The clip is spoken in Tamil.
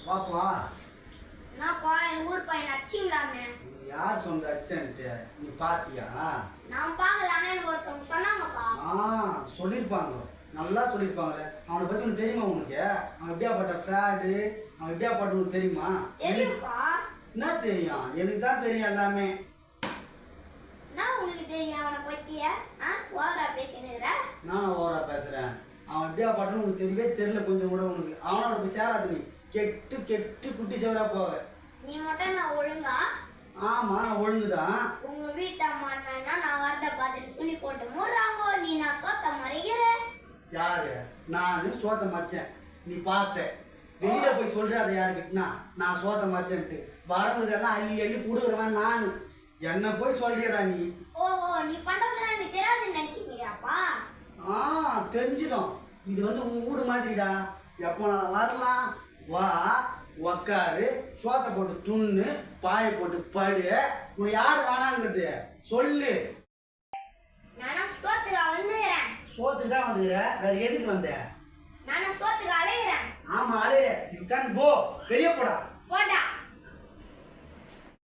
வாப்பா. என்னப்பா என் ஊர் பையன் அடிச்சிங்களாமே? யார் சொந்த அச்சன்ட்டு நீ பாத்தியா? நான் பார்க்கலான்னு எனக்கு ஒருத்தவங்க சொன்னாங்கப்பா. சொல்லியிருப்பாங்க, நல்லா சொல்லியிருப்பாங்க. அவனை பத்தி உனக்கு தெரியுமா? உனக்கு அவன் எப்படியாப்பட்ட ஃப்ராடு, அவன் எப்படியாப்பட்ட உனக்கு தெரியுமா? தெரியும்ப்பா. என்ன தெரியும்? எனக்கு தான் தெரியும் எல்லாமே. என்ன உனக்கு தெரியும் அவனை பத்திய? ஓவரா பேசினுக்கிற? நானும் ஓவரா பேசுறேன். அவன் எப்படியாப்பட்டன்னு உனக்கு தெரியவே தெரியல கொஞ்சம் கூட. உனக்கு அவனோட போய் சேராது. நீ கெட்டு கெட்டு குட்டி சேவரா போவ. நீ மட்டும் நான் ஒழுங்கா? ஆமா, நான் ஒழுங்குதான். உங்க வீட்டு அம்மா என்னன்னா நான் வரத பார்த்துட்டு துணி போட்டு மூடுறாங்கோ, நீ நான் சோத்த மறைக்கிற. யாரு? நானு சோத்த மறைச்சேன், நீ பார்த்த. வெளியில போய் சொல்ற அதை யாருக்கிட்டனா நான் சோத்த மறைச்சேன்ட்டு. வரவங்கெல்லாம் அள்ளி அள்ளி கொடுக்குறவன் நான். என்ன போய் சொல்றியடா நீ? ஓஹோ, நீ பண்றதுலாம் எனக்கு தெரியாதுன்னு நினைச்சுக்கிறியாப்பா? தெரிஞ்சிடும். இது வந்து உன் வீடு மாதிரிடா. எப்போ நான் வரலாம், வா, உக்காரு, சோத்தை போட்டு துண்ணு, பாயை போட்டு படு. உன்னை யாரு வேணாங்கிறது சொல்லு. நானும் சோத்துக்கு வந்துக்கிறேன். சோத்துக்கு தான் வந்துக்கிற, வேற எதுக்கு வந்த? நானும் சோத்துக்கு அலைகிறேன். ஆமா, அலைய. You can go. வெளியே போடா.